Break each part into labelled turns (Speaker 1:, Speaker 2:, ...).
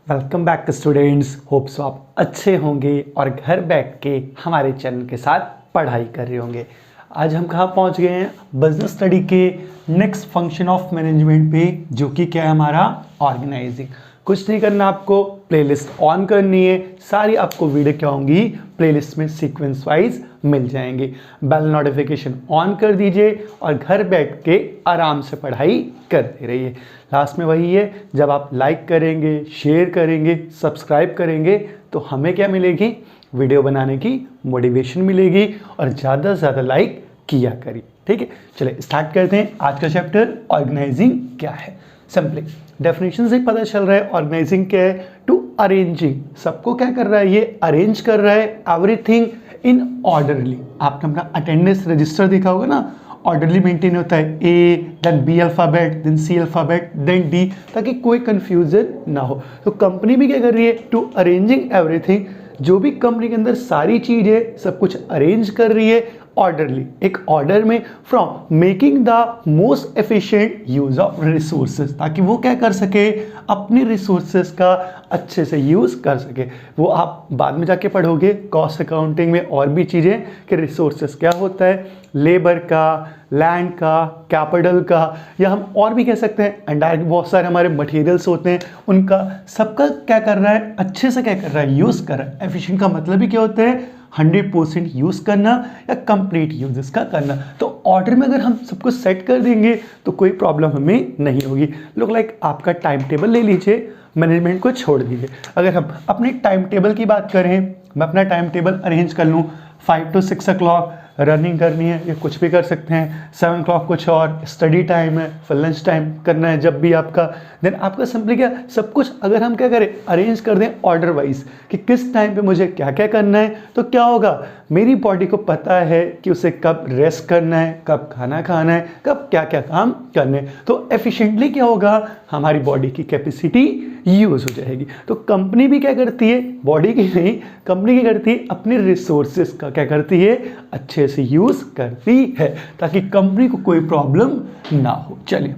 Speaker 1: Welcome back students. Hope so आप अच्छे होंगे और घर बैठ के हमारे चैनल के साथ पढ़ाई कर रहे होंगे। आज हम कहाँ पहुँच गए हैं? बिजनेस स्टडी के नेक्स्ट फंक्शन ऑफ मैनेजमेंट पे, जो कि क्या है हमारा ऑर्गेनाइजिंग। कुछ नहीं करना, आपको प्लेलिस्ट ऑन करनी है। सारी आपको वीडियो क्या होंगी, प्लेलिस्ट में सीक्वेंस वाइज मिल जाएंगे। बेल नोटिफिकेशन ऑन कर दीजिए और घर बैठ के आराम से पढ़ाई करते रहिए। लास्ट में वही है, जब आप लाइक करेंगे, शेयर करेंगे, सब्सक्राइब करेंगे तो हमें क्या मिलेगी, वीडियो बनाने की मोटिवेशन मिलेगी और ज़्यादा से ज़्यादा लाइक किया करिए। ठीक है, चलिए स्टार्ट करते हैं आज का चैप्टर। ऑर्गेनाइजिंग क्या है? सिंपली डेफिनेशन से पता चल रहा है ऑर्गेनाइजिंग क्या है। टू अरेंजिंग, सबको क्या कर रहा है, ये अरेंज कर रहा है एवरीथिंग इन ऑर्डरली। आपने अपना अटेंडेंस रजिस्टर देखा होगा ना, ऑर्डरली मेंटेन होता है, A then B alphabet then C alphabet then D, ताकि कोई कंफ्यूजन ना हो। तो कंपनी भी क्या कर रही है, टू अरेंजिंग एवरीथिंग, जो भी कंपनी के अंदर सारी चीज़ है सब कुछ अरेंज कर रही है ऑर्डरली, एक ऑर्डर में, from making the most efficient use of resources, ताकि वो क्या कर सके, अपने रिसोर्सेज का अच्छे से यूज़ कर सके। वो आप बाद में जाके पढ़ोगे कॉस्ट अकाउंटिंग में और भी चीज़ें कि रिसोर्सेज क्या होता है, लेबर का, लैंड का, कैपिटल का, या हम और भी कह सकते हैं इनडायरेक्ट बहुत सारे हमारे मटेरियल्स होते हैं, उनका सबका क्या कर रहा है, अच्छे से क्या कर रहा है, यूज़ कर रहा है। एफिशिएंट का मतलब ही क्या होता है, 100% यूज़ करना या कंप्लीट यूज इसका करना। तो ऑर्डर में अगर हम सब कुछ सेट कर देंगे तो कोई प्रॉब्लम हमें नहीं होगी। लुक लाइक आपका टाइम टेबल ले लीजिए, मैनेजमेंट को छोड़ दीजिए। अगर हम अपने टाइम टेबल की बात करें, मैं अपना टाइम टेबल अरेंज कर लूँ, 5 to 6 o'clock रनिंग करनी है, या कुछ भी कर सकते हैं, 7 o'clock कुछ और स्टडी टाइम है, फिर लंच टाइम करना है जब भी आपका, देन आपका सिंपली क्या सब कुछ अगर हम क्या करें, अरेंज कर दें ऑर्डर वाइज कि किस टाइम पे मुझे क्या क्या करना है, तो क्या होगा, मेरी बॉडी को पता है कि उसे कब रेस्ट करना है, कब खाना खाना है, कब क्या क्या काम करने हैं। तो एफिशिएंटली क्या होगा, हमारी बॉडी की कैपेसिटी यूज़ हो जाएगी। तो कंपनी भी क्या करती है, बॉडी की नहीं, कंपनी क्या करती है, अपने रिसोर्सेज का क्या करती है, अच्छे से यूज़ करती है, ताकि कंपनी को कोई प्रॉब्लम ना हो। चलिए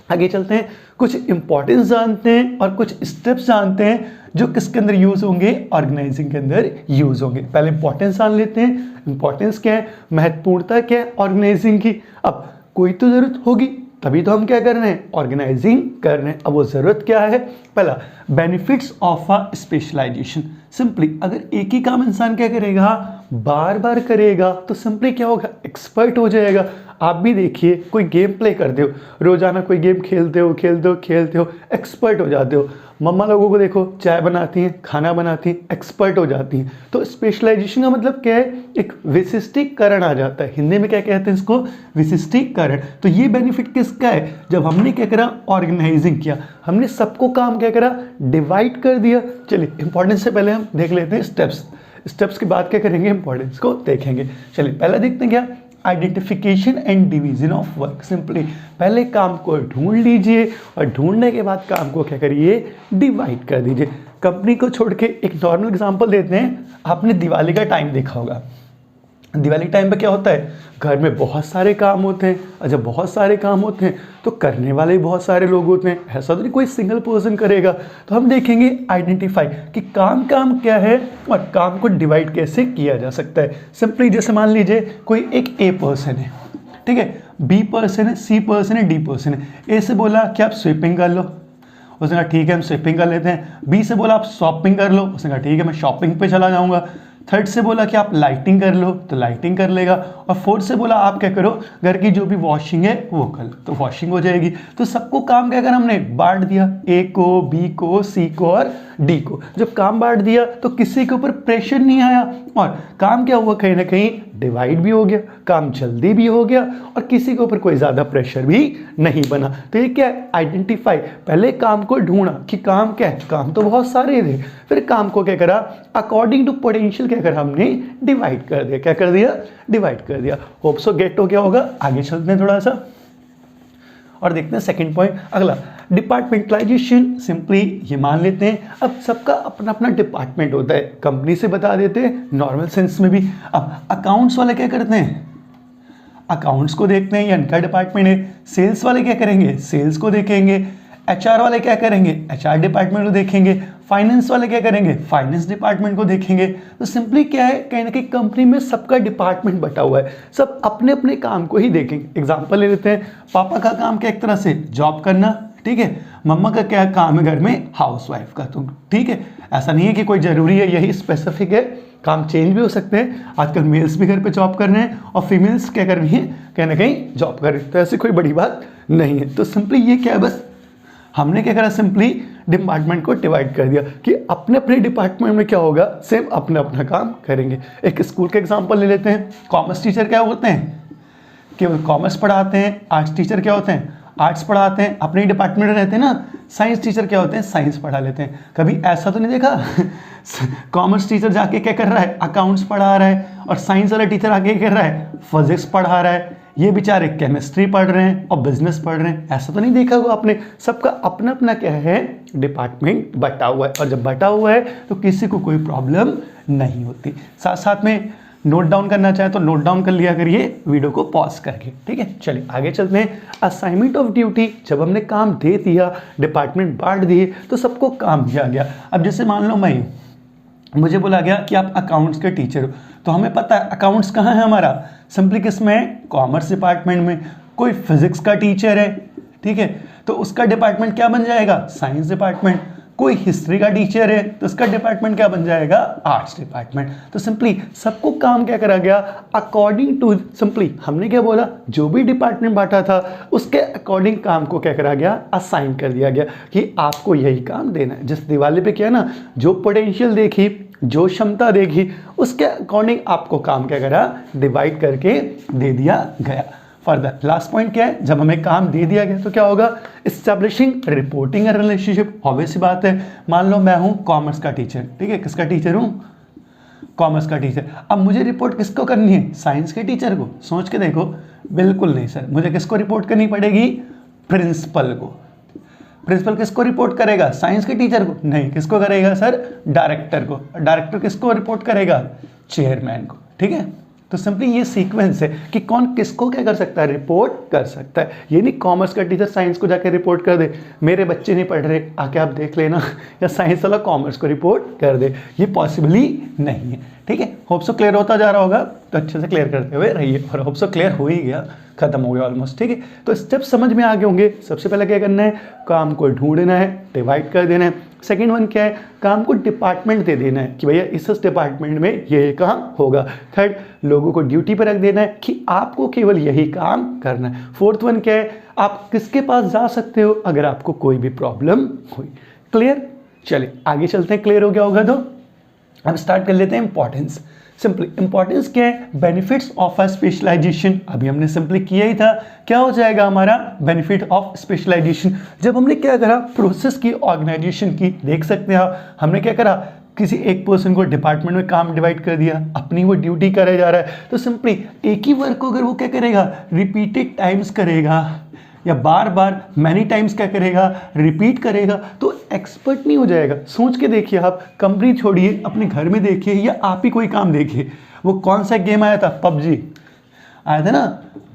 Speaker 1: आगे चलते हैं, कुछ इंपॉर्टेंस जानते हैं और कुछ स्टेप्स जानते हैं जो किसके अंदर यूज़ होंगे, ऑर्गेनाइजिंग के अंदर यूज़ होंगे। पहले इंपॉर्टेंस जान लेते हैं। इंपॉर्टेंस क्या है, महत्वपूर्णता क्या है ऑर्गेनाइजिंग की। अब कोई तो ज़रूरत होगी तभी तो हम क्या कर रहे हैं, ऑर्गेनाइजिंग कर रहे हैं। अब वो ज़रूरत क्या है, पहला benefits of a specialisation. Simply अगर एक ही काम इंसान क्या करेगा, बार बार करेगा, तो सिंपली क्या होगा, एक्सपर्ट हो जाएगा। आप भी देखिए, कोई गेम प्ले करते हो, रोजाना कोई गेम खेलते हो, एक्सपर्ट हो जाते हो। मम्मा लोगों को देखो, चाय बनाती हैं, खाना बनाती हैं, एक्सपर्ट हो जाती हैं। तो स्पेशलाइजेशन का मतलब क्या है, एक विशिष्टीकरण आ जाता है। हिंदी में क्या कहते हैं इसको, विशिष्टीकरण। तो ये बेनिफिट किसका है, जब हमने क्या करा, ऑर्गेनाइजिंग किया, हमने सबको काम क्या करा, डिवाइड कर दिया। चलिए इंपॉर्टेंस से पहले हम देख लेते हैं स्टेप्स के बाद क्या करेंगे, इंपॉर्टेंस को देखेंगे। चलिए पहला देखते हैं क्या, identification and division of work. Simply पहले काम को ढूंढ लीजिए और ढूंढने के बाद काम को क्या करिए, डिवाइड कर दीजिए। कंपनी को छोड़ के एक नॉर्मल एग्जांपल देते हैं। आपने दिवाली का टाइम देखा होगा, दिवाली टाइम पे क्या होता है, घर में बहुत सारे काम होते हैं, और जब बहुत सारे काम होते हैं तो करने वाले बहुत सारे लोग होते हैं। ऐसा तो नहीं कोई सिंगल पर्सन करेगा। तो हम देखेंगे आइडेंटिफाई कि काम क्या है और काम को डिवाइड कैसे किया जा सकता है। सिंपली जैसे मान लीजिए कोई एक ए पर्सन है, ठीक है, बी पर्सन है, सी पर्सन है, डी पर्सन है। ए से बोला कि आप स्वीपिंग कर लो, उसने कहा ठीक है हम स्वीपिंग कर लेते हैं। बी से बोला आप शॉपिंग कर लो, उसने कहा ठीक है मैं शॉपिंग पे चला जाऊँगा। थर्ड से बोला कि आप लाइटिंग कर लो, तो लाइटिंग कर लेगा। और फोर्थ से बोला आप क्या करो, घर की जो भी वॉशिंग है वो कर लो, तो वॉशिंग हो जाएगी। तो सबको काम क्या करा, हमने बांट दिया, ए को, बी को, सी को और डी को। जब काम बांट दिया तो किसी के ऊपर प्रेशर नहीं आया और काम क्या हुआ, कहीं ना कहीं डिवाइड भी हो गया, काम जल्दी भी हो गया और किसी के ऊपर कोई ज़्यादा प्रेशर भी नहीं बना। तो ये क्या है, आइडेंटिफाई। पहले काम को ढूंढा कि काम क्या है, काम तो बहुत सारे थे, फिर काम को क्या करा, अकॉर्डिंग टू पोटेंशियल क्या करा, हमने डिवाइड कर दिया। क्या कर दिया, डिवाइड कर दिया। होप सो गेट हो गया होगा। आगे चलते हैं थोड़ा सा और देखते हैं सेकंड पॉइंट। अगला डिपार्टमेंटलाइजेशन। सिंपली ये मान लेते हैं अब सबका अपना अपना डिपार्टमेंट होता है, कंपनी से बता देते हैं नॉर्मल सेंस में भी। अब अकाउंट्स वाले क्या करते हैं, अकाउंट्स को देखते हैं, ये इनका डिपार्टमेंट है। सेल्स वाले क्या करेंगे, सेल्स को देखेंगे। HR वाले क्या करेंगे, HR डिपार्टमेंट को देखेंगे, फाइनेंस वाले क्या करेंगे, फाइनेंस डिपार्टमेंट को देखेंगे। तो सिंपली क्या है, कहीं ना कहीं कंपनी में सबका डिपार्टमेंट बटा हुआ है, सब अपने अपने काम को ही देखेंगे। एग्जांपल ले लेते हैं, पापा का काम क्या, एक तरह से जॉब करना, ठीक है, मम्मा का क्या काम है घर में, हाउस वाइफ का। तो ठीक है, ऐसा नहीं है कि कोई ज़रूरी है यही स्पेसिफिक है, काम चेंज भी हो सकते हैं। आजकल मेल्स भी घर पे जॉब कर रहे हैं और फीमेल्स क्या कर रही हैं, कहीं ना कहीं जॉब कर रही है, तो ऐसी कोई बड़ी बात नहीं है। तो सिंपली ये क्या है, बस हमने क्या करा, सिंपली डिपार्टमेंट को डिवाइड कर दिया कि अपने अपने डिपार्टमेंट में क्या होगा, सेम अपना अपना काम करेंगे। एक स्कूल का एग्जांपल ले लेते हैं। कॉमर्स टीचर क्या होते हैं, केवल कॉमर्स पढ़ाते हैं। आर्ट्स टीचर क्या होते हैं, आर्ट्स पढ़ाते हैं, अपने डिपार्टमेंट में रहते हैं ना। साइंस टीचर क्या होते हैं, साइंस पढ़ा लेते हैं। कभी ऐसा तो नहीं देखा कॉमर्स टीचर जाके क्या कर रहा है, अकाउंट्स पढ़ा रहा है, और साइंस वाला टीचर आके क्या कर रहा है, फिजिक्स पढ़ा रहा है। ये बेचारे केमिस्ट्री पढ़ रहे हैं और बिजनेस पढ़ रहे हैं। ऐसा तो नहीं देखा होगा आपने। सबका अपना अपना क्या है, डिपार्टमेंट बटा हुआ है, और जब बटा हुआ है तो किसी को कोई प्रॉब्लम नहीं होती। साथ साथ में नोट डाउन करना चाहे तो नोट डाउन कर लिया करिए वीडियो को पॉज करके, ठीक है। चलिए आगे चलते हैं। असाइनमेंट ऑफ ड्यूटी, जब हमने काम दे दिया, डिपार्टमेंट बांट दिए, तो सबको काम दिया गया। अब जैसे मान लो मुझे बोला गया कि आप अकाउंट्स के टीचर हो, तो हमें पता है अकाउंट्स कहाँ है हमारा, सिंपली किसमें है, कॉमर्स डिपार्टमेंट में। कोई फिजिक्स का टीचर है, ठीक है, तो उसका डिपार्टमेंट क्या बन जाएगा, साइंस डिपार्टमेंट। कोई हिस्ट्री का टीचर है तो उसका डिपार्टमेंट क्या बन जाएगा, आर्ट्स डिपार्टमेंट। तो सिंपली सबको काम क्या करा गया, अकॉर्डिंग टू, सिंपली हमने क्या बोला, जो भी डिपार्टमेंट बांटा था उसके अकॉर्डिंग काम को क्या करा गया, असाइन कर दिया गया कि आपको यही काम देना है। जिस दिवाली पे क्या है ना, जो पोटेंशियल देखी, जो क्षमता देखी, उसके अकॉर्डिंग आपको काम क्या करा, डिवाइड करके दे दिया गया। फर्दर लास्ट पॉइंट क्या है, जब हमें काम दे दिया गया तो क्या होगा, एस्टैब्लिशिंग रिपोर्टिंग रिलेशनशिप। ऑब्वियस सी बात है, मान लो मैं हूं कॉमर्स का टीचर, ठीक है, किसका टीचर हूं, कॉमर्स का टीचर। अब मुझे रिपोर्ट किसको करनी है, साइंस के टीचर को। सोच के देखो, बिल्कुल नहीं सर, मुझे किसको रिपोर्ट करनी पड़ेगी, प्रिंसिपल को। प्रिंसिपल किसको रिपोर्ट करेगा, साइंस के टीचर को नहीं, किसको करेगा सर, डायरेक्टर को। डायरेक्टर किसको रिपोर्ट करेगा, चेयरमैन को, ठीक है। तो सिंपली ये सीक्वेंस है कि कौन किसको क्या कर सकता है, रिपोर्ट कर सकता है। ये नहीं कॉमर्स का टीचर साइंस को जाकर रिपोर्ट कर दे, मेरे बच्चे नहीं पढ़ रहे, आके आप देख लेना, या साइंस वाला कॉमर्स को रिपोर्ट कर दे, ये पॉसिबली नहीं है, ठीक है। होप सो क्लियर होता जा रहा होगा, तो अच्छे से क्लियर करते हुए रहिए। और होप सो क्लियर हो ही गया, खत्म हो गया ऑलमोस्ट, ठीक है। तो स्टेप समझ में आ गए होंगे। सबसे पहले क्या करना है, काम को ढूंढना है, डिवाइड कर देना है। सेकंड वन क्या है, काम को डिपार्टमेंट दे देना है कि भैया इस डिपार्टमेंट में ये काम होगा। थर्ड, लोगों को ड्यूटी पर रख देना है कि आपको केवल यही काम करना है। फोर्थ वन क्या है, आप किसके पास जा सकते हो अगर आपको कोई भी प्रॉब्लम हुई। क्लियर, चलिए आगे चलते हैं। क्लियर हो गया होगा तो अब स्टार्ट कर लेते हैं इंपॉर्टेंस। सिंपली इंपॉर्टेंस क्या है, बेनिफिट्स ऑफ अ स्पेशलाइजेशन। अभी हमने सिंपली किया ही था, क्या हो जाएगा हमारा बेनिफिट ऑफ स्पेशलाइजेशन। जब हमने क्या करा, प्रोसेस की, ऑर्गेनाइजेशन की, देख सकते हैं आप, हमने क्या करा, किसी एक पर्सन को डिपार्टमेंट में काम डिवाइड कर दिया, अपनी वो ड्यूटी करे जा रहा है। तो सिंपली एक ही वर्क को अगर वो क्या करेगा, रिपीटेड टाइम्स करेगा या बार बार मैनी टाइम्स क्या करेगा, रिपीट करेगा, तो एक्सपर्ट नहीं हो जाएगा। सोच के देखिए आप, कंपनी छोड़िए, अपने घर में देखिए या आप ही कोई काम देखिए। वो कौन सा गेम आया था, पबजी आया था ना,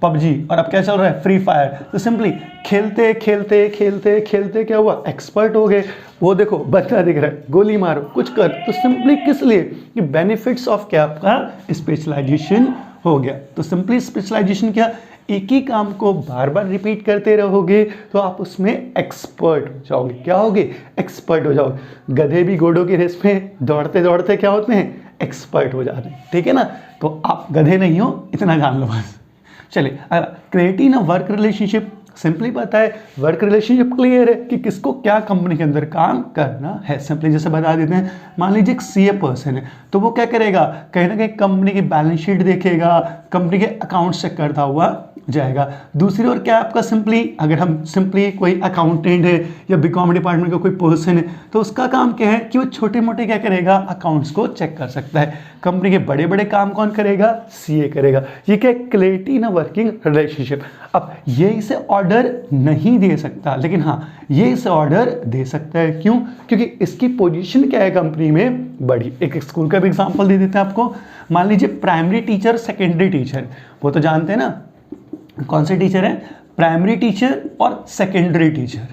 Speaker 1: पबजी, और अब क्या चल रहा है, फ्री फायर। तो सिंपली खेलते खेलते खेलते खेलते क्या हुआ, एक्सपर्ट हो गए। वो देखो बंदा दिख रहा है, गोली मारो, कुछ कर। तो सिंपली किस लिए, कि बेनिफिट्स ऑफ क्या, आपका स्पेशलाइजेशन हो गया। तो सिंपली स्पेशलाइजेशन क्या, एक ही काम को बार बार रिपीट करते रहोगे तो आप उसमें एक्सपर्ट हो जाओगे। क्या होगे, एक्सपर्ट हो जाओगे। गधे भी घोड़ों की रेस में दौड़ते दौड़ते क्या होते हैं, एक्सपर्ट हो जाते हैं, ठीक है ना। तो आप गधे नहीं हो, इतना जान लो बस। चलिए, creating a work relationship, simply पता है वर्क रिलेशनशिप क्लियर है कि किसको क्या कंपनी के अंदर काम करना है। सिंपली जैसे बता देते हैं, मान लीजिए एक सीए पर्सन है, तो वो क्या करेगा, कहीं ना कहीं कंपनी की बैलेंस शीट देखेगा, कंपनी के अकाउंट चेक करता हुआ जाएगा। दूसरी ओर क्या आपका, सिंपली अगर हम सिंपली कोई अकाउंटेंट है या बीकॉम डिपार्टमेंट का कोई पर्सन है, तो उसका काम क्या है कि वो छोटे मोटे क्या करेगा, अकाउंट्स को चेक कर सकता है। कंपनी के बड़े बड़े काम कौन करेगा, सीए करेगा। ये क्या, clarity in a working relationship. अब ये इसे ऑर्डर नहीं दे सकता, लेकिन हाँ ये इसे ऑर्डर दे सकता है। क्यों, क्योंकि इसकी पोजीशन क्या है कंपनी में, बड़ी। एक स्कूल का भी एग्जांपल दे देते हैं आपको। मान लीजिए प्राइमरी टीचर, सेकेंडरी टीचर, वो तो जानते हैं ना कौन से टीचर है, प्राइमरी टीचर और सेकेंडरी टीचर।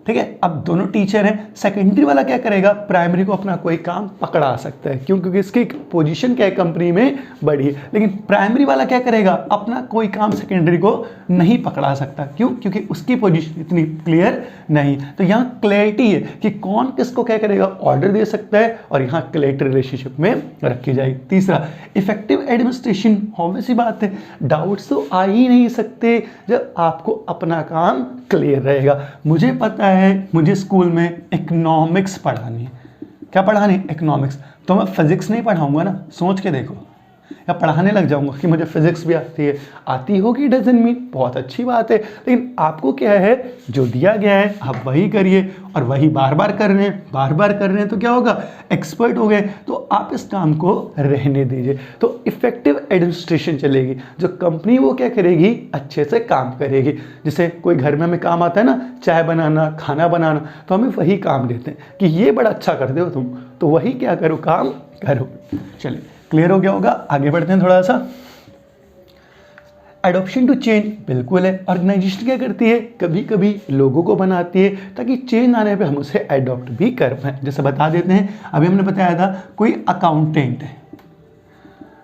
Speaker 1: ठीक है। अब दोनों टीचर हैं, सेकेंडरी वाला क्या करेगा, प्राइमरी को अपना कोई काम पकड़ा सकता है, क्यों, क्योंकि इसकी पोजीशन क्या है कंपनी में बड़ी है। लेकिन प्राइमरी वाला क्या करेगा, अपना कोई काम सेकेंडरी को नहीं पकड़ा सकता, क्यों, क्योंकि उसकी पोजीशन इतनी क्लियर नहीं। तो यहाँ क्लैरिटी है कि कौन किसको क्या करेगा, ऑर्डर दे सकता है, और यहाँ क्लैरिटी रिलेशनशिप में रखी जाएगी। तीसरा, इफेक्टिव एडमिनिस्ट्रेशन। ऑब्वियस सी बात है, डाउट्स तो आ ही नहीं सकते जब आपको अपना काम क्लियर रहेगा। मुझे पता है मुझे स्कूल में इकोनॉमिक्स पढ़ानी है, क्या पढ़ानी, इकोनॉमिक्स, तो मैं फिजिक्स नहीं पढ़ाऊंगा ना, सोच के देखो, या पढ़ाने लग जाऊंगा कि मुझे फिजिक्स भी आती होगी, डजंट मीन बहुत अच्छी बात है। लेकिन आपको क्या है, जो दिया गया है आप वही करिए, और वही बार बार कर रहे हैं, बार बार कर रहे हैं, तो क्या होगा, एक्सपर्ट हो गए, तो आप इस काम को रहने दीजिए। तो इफेक्टिव एडमिनिस्ट्रेशन चलेगी, जो कंपनी वो क्या करेगी, अच्छे से काम करेगी। जैसे कोई घर में हमें काम आता है ना, चाय बनाना, खाना बनाना, तो हमें वही काम देते हैं कि ये बड़ा अच्छा करते हो तुम, तो वही क्या करो, काम करो। चलिए, क्लियर हो गया होगा, आगे बढ़ते हैं थोड़ा सा। एडॉप्शन टू चेंज, बिल्कुल है, ऑर्गेनाइजेशन क्या करती है, कभी कभी लोगों को बनाती है ताकि चेंज आने पे हम उसे एडॉप्ट भी कर पाएँ। जैसे बता देते हैं, अभी हमने बताया था कोई अकाउंटेंट है,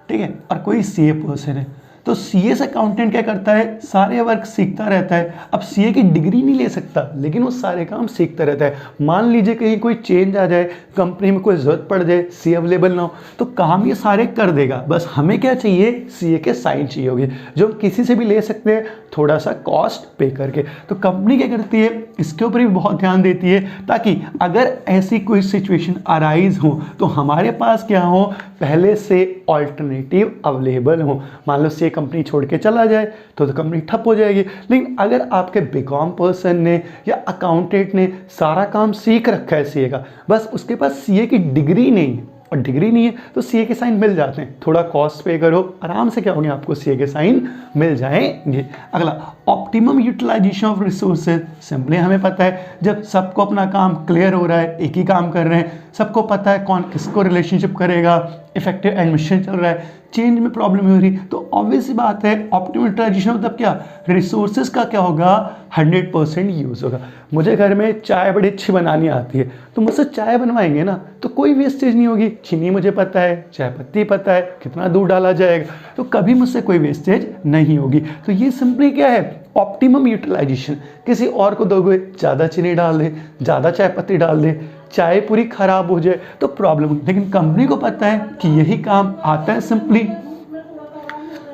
Speaker 1: ठीक है, और कोई सीए पर्सन है, तो सीए से अकाउंटेंट क्या करता है, सारे वर्क सीखता रहता है। अब सीए की डिग्री नहीं ले सकता, लेकिन वो सारे काम सीखता रहता है। मान लीजिए कहीं कोई चेंज आ जाए, कंपनी में कोई ज़रूरत पड़ जाए, सीए अवेलेबल ना हो, तो काम ये सारे कर देगा। बस हमें क्या चाहिए, सीए के साइन चाहिए होगी, जो किसी से भी ले सकते हैं, थोड़ा सा कॉस्ट पे करके। तो कंपनी क्या करती है, इसके ऊपर भी बहुत ध्यान देती है, ताकि अगर ऐसी कोई सिचुएशन अराइज हो तो हमारे पास क्या हो, पहले से ऑल्टरनेटिव अवेलेबल हो। मान लो सीए कंपनी छोड़ के चला जाए तो कंपनी ठप हो जाएगी। लेकिन अगर आपके बीकॉम पर्सन ने या अकाउंटेंट ने सारा काम सीख रखा है सीए का, बस उसके पास सीए की डिग्री नहीं है, और डिग्री नहीं है तो सीए के साइन मिल जाते हैं, थोड़ा कॉस्ट पे करो, आराम से क्या होंगे, आपको सीए के साइन मिल जाएंगे। अगला, optimum utilisation of resources. Simply हमें पता है जब सबको अपना काम क्लियर हो रहा है, एक ही काम कर रहे हैं, सबको पता है कौन किसको रिलेशनशिप करेगा, इफेक्टिव एडमिशन चल रहा है, चेंज में प्रॉब्लम हो रही, तो ऑब्वियस सी बात है ऑप्टिमम यूटिलाइजेशन मतलब क्या, रिसोर्सेज का क्या होगा, 100% यूज़ होगा। मुझे घर में चाय बड़ी अच्छी बनानी आती है, तो मुझसे चाय बनवाएंगे ना, तो कोई वेस्टेज नहीं होगी। चीनी मुझे पता है, चाय पत्ती पता है, कितना दूध डाला जाएगा, तो कभी मुझसे कोई वेस्टेज नहीं होगी। तो ये सिंपली क्या है, ऑप्टिमम यूटिलाइजेशन। किसी और को दोगे, ज़्यादा चीनी डाल दे, ज़्यादा चाय पत्ती डाल दे, चाय पूरी खराब हो जाए तो प्रॉब्लम। लेकिन कंपनी को पता है कि यही काम आता है सिंपली,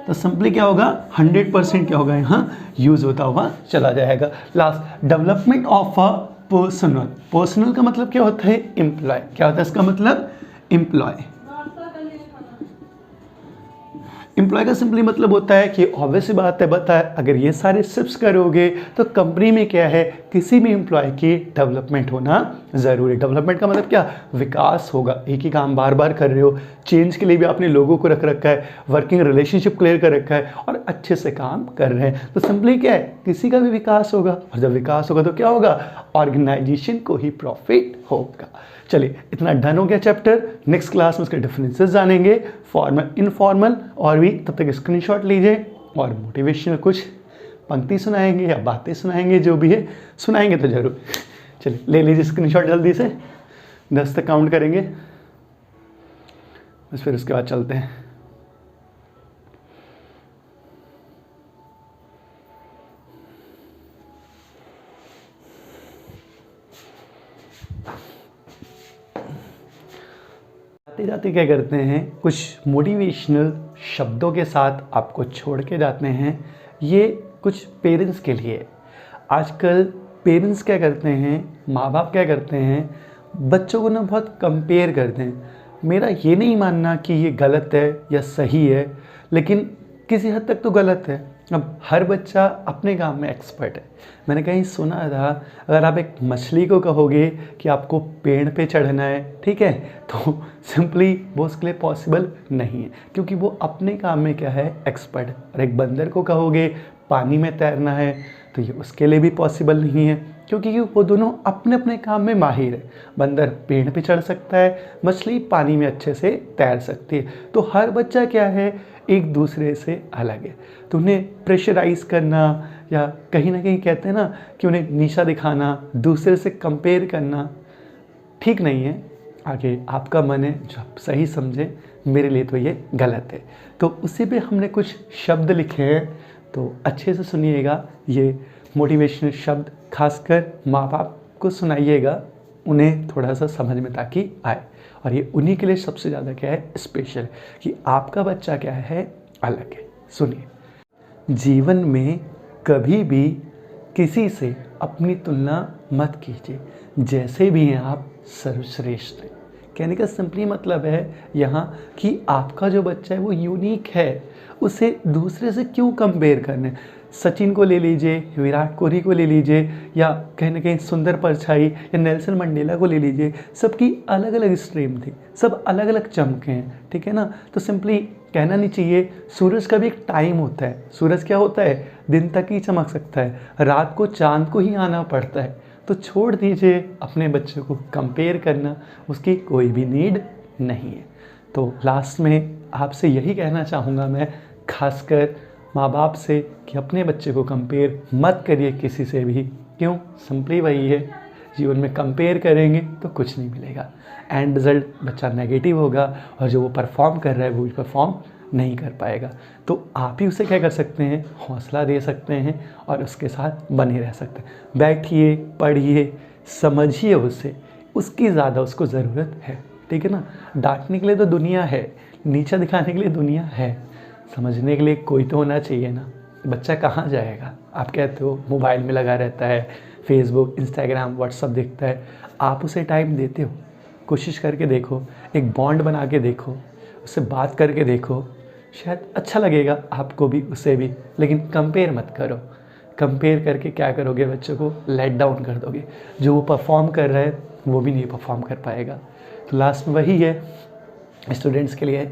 Speaker 1: तो सिंपली क्या होगा, 100% क्या होगा, यहाँ यूज़ होता हुआ चला जाएगा। Last, development of a personal. Personal का मतलब क्या होता है, एम्प्लॉय। क्या होता है इसका मतलब, एम्प्लॉय। एम्प्लॉय का सिंपली मतलब होता है कि ऑब्वियस बात है, बताए अगर ये सारे स्टेप्स करोगे तो कंपनी में क्या है, किसी भी एम्प्लॉय की डेवलपमेंट होना ज़रूरी। डेवलपमेंट का मतलब क्या, विकास होगा। एक ही काम बार बार कर रहे हो, चेंज के लिए भी आपने लोगों को रख रखा है, वर्किंग रिलेशनशिप क्लियर कर रखा है, और अच्छे से काम कर रहे हैं, तो सिंपली क्या है, किसी का भी विकास होगा, और जब विकास होगा तो क्या होगा, ऑर्गेनाइजेशन को ही प्रॉफिट होगा। चलिए, इतना डन हो गया चैप्टर। नेक्स्ट क्लास में उसके डिफरेंसेस जानेंगे, फॉर्मल इनफॉर्मल, और भी। तब तक स्क्रीनशॉट लीजिए, और मोटिवेशनल कुछ पंक्ति सुनाएंगे या बातें सुनाएंगे, जो भी है सुनाएंगे तो जरूर। चलिए, ले लीजिए स्क्रीनशॉट जल्दी से, 10 तक काउंट करेंगे, बस फिर उसके बाद चलते हैं। जाते जाते क्या करते हैं, कुछ मोटिवेशनल शब्दों के साथ आपको छोड़ के जाते हैं। ये कुछ पेरेंट्स के लिए। आजकल पेरेंट्स क्या करते हैं, माँ बाप क्या करते हैं, बच्चों को ना बहुत कंपेयर करते हैं। मेरा ये नहीं मानना कि ये गलत है या सही है, लेकिन किसी हद तक तो गलत है। अब हर बच्चा अपने काम में एक्सपर्ट है। मैंने कहीं सुना था, अगर आप एक मछली को कहोगे कि आपको पेड़ पे चढ़ना है, ठीक है, तो सिंपली वो उसके लिए पॉसिबल नहीं है, क्योंकि वो अपने काम में क्या है, एक्सपर्ट है। और एक बंदर को कहोगे पानी में तैरना है, तो ये उसके लिए भी पॉसिबल नहीं है, क्योंकि वो दोनों अपने अपने काम में माहिर है। बंदर पेड़ पे चढ़ सकता है, मछली पानी में अच्छे से तैर सकती है। तो हर बच्चा क्या है, एक दूसरे से अलग है। तो उन्हें प्रेशराइज करना या कहीं ना कहीं कहते हैं ना कि उन्हें नीचा दिखाना, दूसरे से कंपेयर करना ठीक नहीं है। आगे आपका मन है, जो आप सही समझें, मेरे लिए तो ये गलत है। तो उसी पे हमने कुछ शब्द लिखे हैं, तो अच्छे से सुनिएगा। ये मोटिवेशनल शब्द खासकर माँ बाप को सुनाइएगा, उन्हें थोड़ा सा समझ में ताकि आए। और ये उन्हीं के लिए सबसे ज़्यादा क्या है, स्पेशल, कि आपका बच्चा क्या है, अलग है। सुनिए, जीवन में कभी भी किसी से अपनी तुलना मत कीजिए, जैसे भी हैं आप सर्वश्रेष्ठ हैं। कहने का सिंपली मतलब है यहाँ कि आपका जो बच्चा है वो यूनिक है, उसे दूसरे से क्यों कंपेयर करना है। सचिन को ले लीजिए, विराट कोहली को ले लीजिए, या कहीं ना कहीं सुंदर पिचाई या नेल्सन मंडेला को ले लीजिए, सबकी अलग अलग स्ट्रीम थी, सब अलग अलग चमके हैं, ठीक है ना। तो सिंपली कहना नहीं चाहिए। सूरज का भी एक टाइम होता है। सूरज क्या होता है, दिन तक ही चमक सकता है, रात को चांद को ही आना पड़ता है। तो छोड़ दीजिए अपने बच्चे को कंपेयर करना, उसकी कोई भी नीड नहीं है। तो लास्ट में आपसे यही कहना चाहूँगा मैं, खासकर माँ बाप से, कि अपने बच्चे को कंपेयर मत करिए किसी से भी। क्यों, सिंपली वही है, जीवन में कंपेयर करेंगे तो कुछ नहीं मिलेगा, एंड रिजल्ट बच्चा नेगेटिव होगा, और जो वो परफॉर्म कर रहा है वो भी परफॉर्म नहीं कर पाएगा। तो आप ही उसे क्या कर सकते हैं, हौसला दे सकते हैं और उसके साथ बने रह सकते हैं। बैठिए, पढ़िए, समझिए उसे, उसकी ज़्यादा उसको ज़रूरत है, ठीक है ना। डांटने के लिए तो दुनिया है, नीचा दिखाने के लिए दुनिया है, समझने के लिए कोई तो होना चाहिए ना। बच्चा कहाँ जाएगा, आप कहते हो मोबाइल में लगा रहता है, फेसबुक, इंस्टाग्राम, व्हाट्सअप देखता है, आप उसे टाइम देते हो? कोशिश करके देखो, एक बॉन्ड बना के देखो, उससे बात करके देखो, शायद अच्छा लगेगा आपको भी, उसे भी। लेकिन कंपेयर मत करो। कंपेयर करके क्या करोगे, बच्चों को लेट डाउन कर दोगे। जो वो परफॉर्म कर रहा है वो भी नहीं परफॉर्म कर पाएगा। तो लास्ट में वही है, स्टूडेंट्स के लिए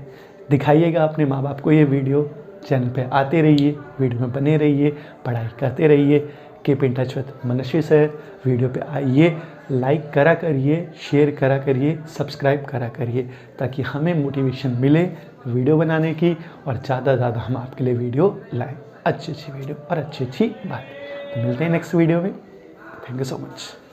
Speaker 1: दिखाइएगा अपने माँ बाप को ये वीडियो, चैनल पे आते रहिए, वीडियो में बने रहिए, पढ़ाई करते रहिए। Keep in touch with Manasvi sir. Video पे आइए, लाइक करा करिए, शेयर करा करिए, सब्सक्राइब करा करिए, ताकि हमें मोटिवेशन मिले वीडियो बनाने की, और ज़्यादा से ज़्यादा हम आपके लिए वीडियो लाएँ, अच्छी अच्छी वीडियो और अच्छी अच्छी बात। तो मिलते हैं नेक्स्ट वीडियो में। Thank you so much.